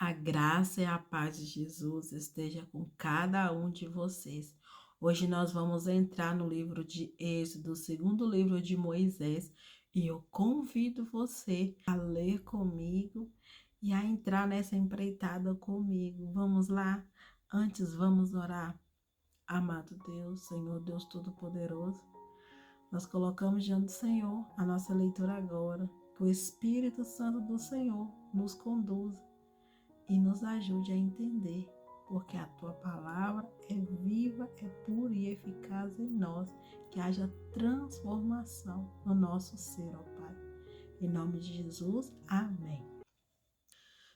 A graça e a paz de Jesus esteja com cada um de vocês. Hoje nós vamos entrar no livro de Êxodo, segundo livro de Moisés, e eu convido você a ler comigo e a entrar nessa empreitada comigo. Vamos lá? Antes, vamos orar. Amado Deus, Senhor Deus Todo-Poderoso, nós colocamos diante do Senhor a nossa leitura agora. Que o Espírito Santo do Senhor nos conduza e nos ajude a entender, porque a tua palavra é viva, é pura e eficaz em nós, que haja transformação no nosso ser, ó Pai. Em nome de Jesus, amém.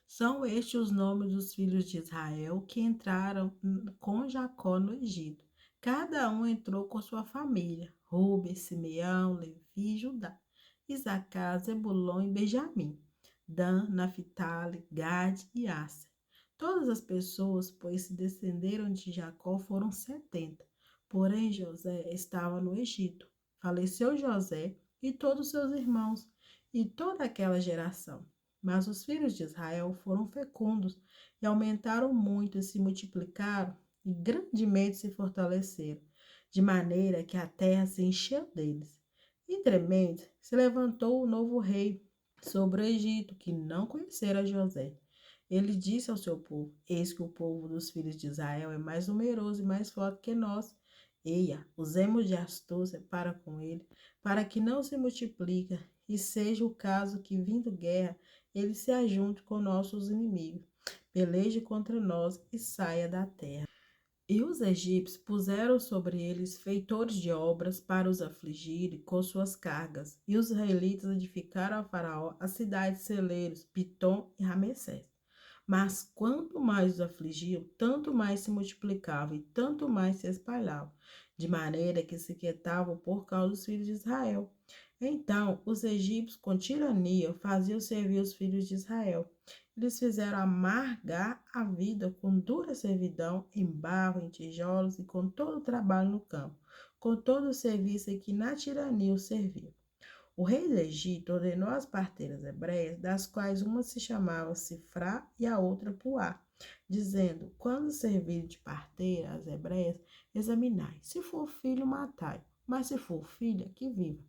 São estes os nomes dos filhos de Israel que entraram com Jacó no Egito. Cada um entrou com sua família: Rúben, Simeão, Levi e Judá, Isacar, Zebulon e Benjamim, Dan, Naphtali, Gad e Asser. Todas as pessoas, pois se descenderam de Jacó, foram 70. Porém, José estava no Egito. Faleceu José e todos seus irmãos e toda aquela geração. Mas os filhos de Israel foram fecundos e aumentaram muito e se multiplicaram e grandemente se fortaleceram, de maneira que a terra se encheu deles. E tremendo, se levantou o novo rei sobre o Egito, que não conhecera José. Ele disse ao seu povo: Eis que o povo dos filhos de Israel é mais numeroso e mais forte que nós. Eia, usemos de astúcia para com ele, para que não se multiplique, e seja o caso que, vindo guerra, ele se ajunte com nossos inimigos, peleje contra nós e saia da terra. E os egípcios puseram sobre eles feitores de obras para os afligir com suas cargas. E os israelitas edificaram a Faraó as cidades celeiros, Pitom e Ramessés. Mas quanto mais os afligiam, tanto mais se multiplicavam e tanto mais se espalhavam, de maneira que se quietavam por causa dos filhos de Israel. Então os egípcios, com tirania, faziam servir os filhos de Israel. Eles fizeram amargar a vida com dura servidão, em barro, em tijolos e com todo o trabalho no campo, com todo o serviço em que na tirania os serviam. O rei do Egito ordenou as parteiras hebreias, das quais uma se chamava Sifrá e a outra Puá, dizendo: quando servirem de parteira as hebreias, examinai. Se for filho, matai, mas se for filha, que viva.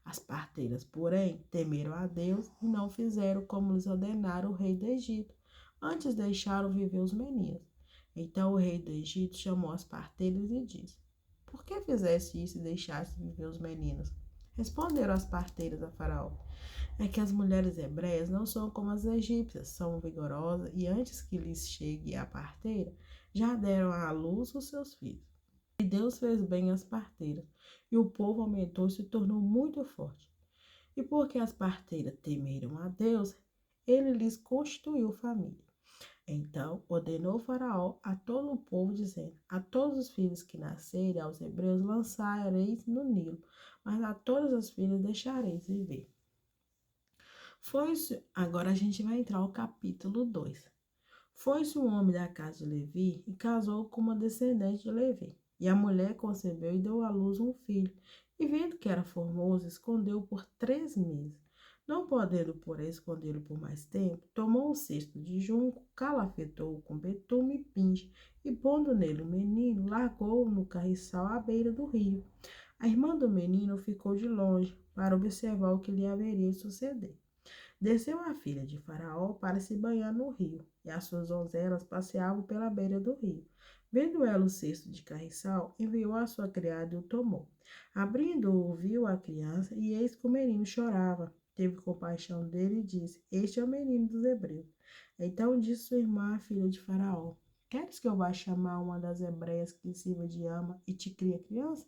As parteiras, porém, temeram a Deus e não fizeram como lhes ordenara o rei do Egito. Antes deixaram viver os meninos. Então o rei do Egito chamou as parteiras e disse: Por que fizeste isso e deixaste viver os meninos? Responderam as parteiras a Faraó: É que as mulheres hebreias não são como as egípcias, são vigorosas e antes que lhes chegue a parteira, já deram à luz os seus filhos. E Deus fez bem às parteiras, e o povo aumentou e se tornou muito forte. E porque as parteiras temeram a Deus, ele lhes constituiu família. Então ordenou Faraó a todo o povo, dizendo: A todos os filhos que nascerem aos hebreus lançareis no Nilo, mas a todas as filhas deixareis viver. Agora a gente vai entrar no capítulo 2. Foi-se um homem da casa de Levi e casou com uma descendente de Levi. E a mulher concebeu e deu à luz um filho. E vendo que era formoso, escondeu-o por 3 meses. Não podendo, porém, escondê-lo por mais tempo, tomou um cesto de junco, calafetou-o com betume e pinche, e pondo nele o menino, largou-o no carriçal à beira do rio. A irmã do menino ficou de longe, para observar o que lhe haveria de suceder. Desceu a filha de Faraó para se banhar no rio, e as suas donzelas passeavam pela beira do rio. Vendo ela o cesto de carriçal, enviou a sua criada e o tomou. Abrindo-o, viu a criança, e eis que o menino chorava. Teve compaixão dele e disse: Este é o menino dos hebreus. Então disse sua irmã, a filha de Faraó: Queres que eu vá chamar uma das hebreias que sirva de ama e te crie a criança?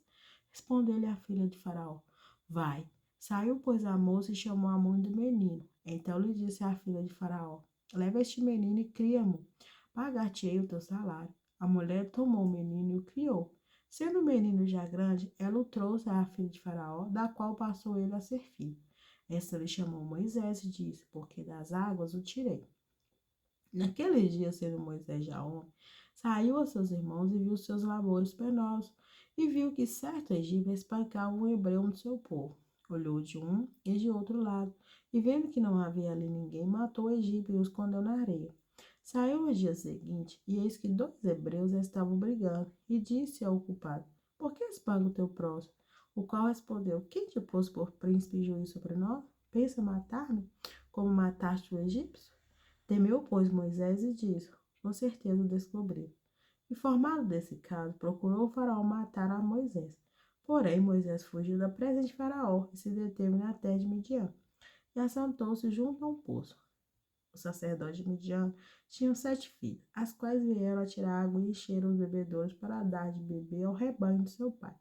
Respondeu-lhe a filha de Faraó: Vai. Saiu, pois, a moça e chamou a mãe do menino. Então lhe disse a filha de Faraó: Leva este menino e cria-mo. Pagar-te-ei o teu salário. A mulher tomou o menino e o criou. Sendo o menino já grande, ela o trouxe à filha de Faraó, da qual passou ele a ser filho. Esta lhe chamou Moisés e disse: Porque das águas o tirei. Naquele dia, sendo Moisés já homem, saiu a seus irmãos e viu seus labores penosos, e viu que certo egípcio espancava um hebreu do seu povo. Olhou de um e de outro lado, e vendo que não havia ali ninguém, matou o egípcio e o escondeu na areia. Saiu no dia seguinte, e eis que 2 hebreus estavam brigando, e disse ao culpado: Por que espanca o teu próximo? O qual respondeu: Quem te pôs por príncipe e juiz sobre nós? Pensa matar-me, como mataste o egípcio? Temeu, pois, Moisés e disse: Com certeza o descobriu. Informado desse caso, procurou o faraó matar a Moisés. Porém, Moisés fugiu da presença de faraó e se deteve na terra de Midian, e assentou-se junto a um poço. O sacerdote de Midian tinha 7 filhas, as quais vieram a tirar água e encheram os bebedouros para dar de beber ao rebanho de seu pai.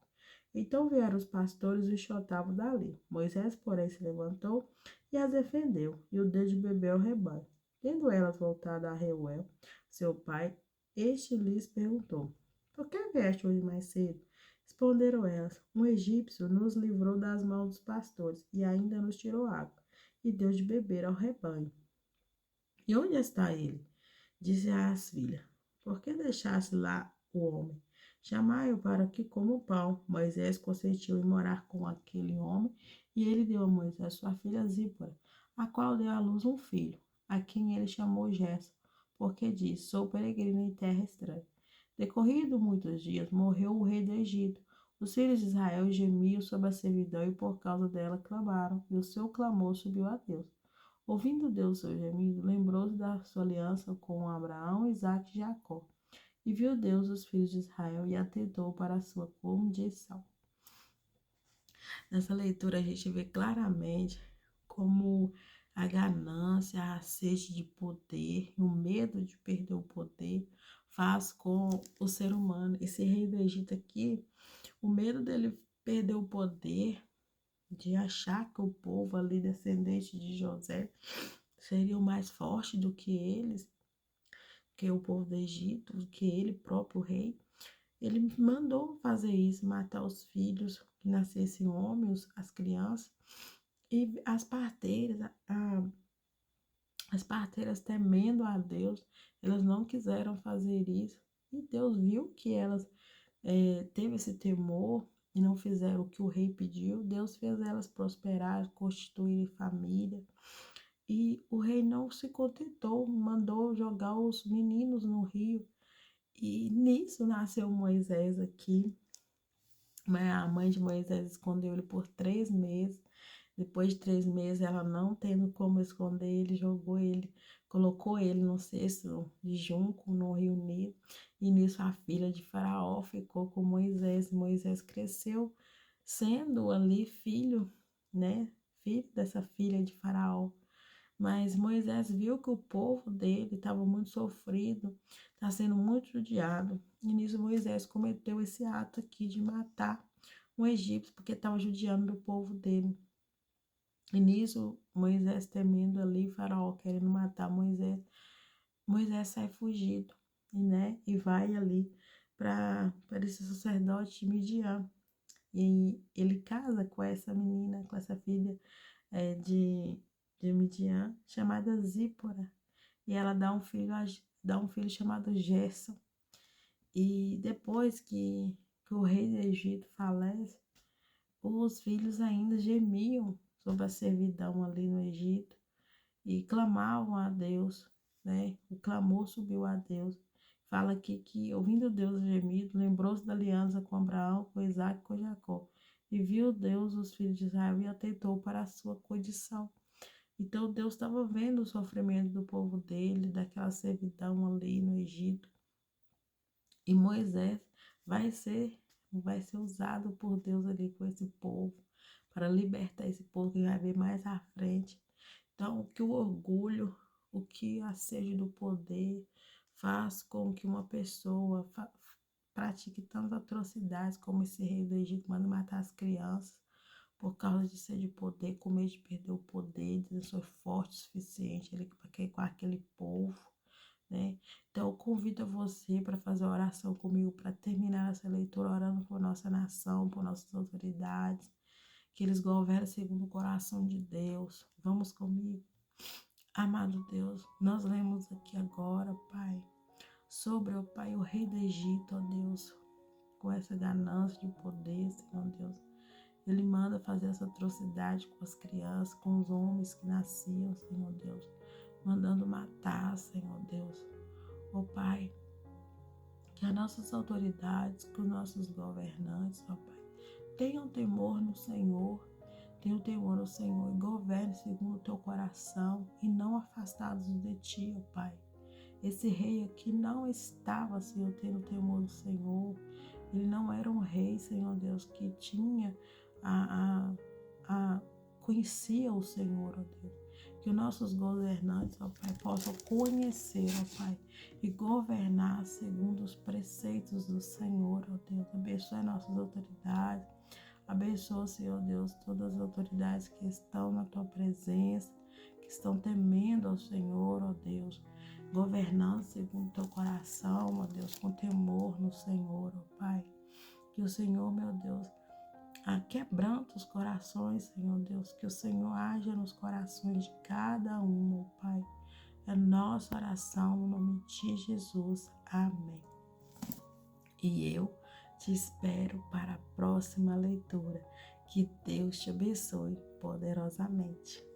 Então vieram os pastores e os chotavam dali. Moisés, porém, se levantou e as defendeu, e o deu de beber ao rebanho. Tendo elas voltado a Reuel, seu pai, este lhes perguntou: Por que vieste hoje mais cedo? Responderam elas: Um egípcio nos livrou das mãos dos pastores e ainda nos tirou água, e deu de beber ao rebanho. E onde está ele? Disse às filhas: Por que deixaste lá o homem? Chamai-o para que coma o pão. Moisés consentiu em morar com aquele homem, e ele deu a Moisés sua filha Zípora, a qual deu à luz um filho, a quem ele chamou Gerson, porque disse: Sou peregrino em terra estranha. Decorrido muitos dias, morreu o rei do Egito. Os filhos de Israel gemiam sob a servidão e por causa dela clamaram, e o seu clamor subiu a Deus. Ouvindo Deus seu gemido, lembrou-se da sua aliança com Abraão, Isaque e Jacó. E viu Deus os filhos de Israel e atentou para a sua condição. Nessa leitura a gente vê claramente como a ganância, a sede de poder, o medo de perder o poder faz com o ser humano. Esse rei do Egito aqui, o medo dele perder o poder, de achar que o povo ali descendente de José seriam mais fortes do que eles, que o povo do Egito, do que ele próprio rei. Ele mandou fazer isso, matar os filhos que nascessem homens, as crianças, e as parteiras temendo a Deus, elas não quiseram fazer isso. E Deus viu que elas teve esse temor e não fizeram o que o rei pediu. Deus fez elas prosperar, constituir família. E o rei não se contentou, mandou jogar os meninos no rio. E nisso nasceu Moisés aqui. A mãe de Moisés escondeu ele por 3 meses. Depois de 3 meses, ela não tendo como esconder ele, jogou ele, colocou ele no cesto de junco no rio Nilo. E nisso a filha de Faraó ficou com Moisés. Moisés cresceu sendo ali filho, né? Filho dessa filha de Faraó. Mas Moisés viu que o povo dele estava muito sofrido, está sendo muito judiado. E nisso Moisés cometeu esse ato aqui de matar um egípcio, porque estava judiando do povo dele. E nisso Moisés temendo ali, Faraó querendo matar Moisés, Moisés sai fugido, né? E vai ali para esse sacerdote de Midian. E ele casa com essa menina, com essa filha de Midian, chamada Zípora. E ela dá um filho chamado Gerson. E depois que o rei do Egito falece, os filhos ainda gemiam sob a servidão ali no Egito e clamavam a Deus, né? O clamor subiu a Deus. Fala aqui que, ouvindo Deus gemido, lembrou-se da aliança com Abraão, com Isaque e com Jacó. E viu Deus os filhos de Israel e atentou para a sua condição. Então Deus estava vendo o sofrimento do povo dele, daquela servidão ali no Egito. E Moisés vai ser, vai ser usado por Deus ali com esse povo, para libertar esse povo que vai ver mais à frente. Então, o que o orgulho, o que a sede do poder faz com que uma pessoa pratique tantas atrocidades como esse rei do Egito manda matar as crianças por causa de sede de poder, com medo de perder o poder, de ser forte o suficiente com aquele povo, né? Então, eu convido você para fazer a oração comigo, para terminar essa leitura orando por nossa nação, por nossas autoridades, que eles governem segundo o coração de Deus. Vamos comigo? Amado Deus, nós lemos aqui agora, Pai, sobre, ó Pai, o rei do Egito, ó Deus, com essa ganância de poder, Senhor Deus. Ele manda fazer essa atrocidade com as crianças, com os homens que nasciam, Senhor Deus. mandando matar, Senhor Deus. Ó Pai, que as nossas autoridades, que os nossos governantes, ó Pai, tenham temor no Senhor, tenham temor no Senhor e governe segundo o teu coração e não afastados de ti, ó Pai. Esse rei aqui não estava, Senhor, tendo temor do Senhor. Ele não era um rei, Senhor Deus, que tinha conhecia o Senhor, ó Deus. Que os nossos governantes, ó Pai, possam conhecer, ó Pai, e governar segundo os preceitos do Senhor, ó Deus. Abençoe nossas autoridades. Abençoa, Senhor Deus, todas as autoridades que estão na tua presença, que estão temendo ao Senhor, ó Deus. Governando segundo o teu coração, ó Deus, com temor no Senhor, ó Pai. Que o Senhor, meu Deus, quebranta os corações, Senhor Deus, que o Senhor haja nos corações de cada um, ó Pai. É nossa oração no nome de Jesus. Amém. E eu te espero para a próxima leitura. Que Deus te abençoe poderosamente.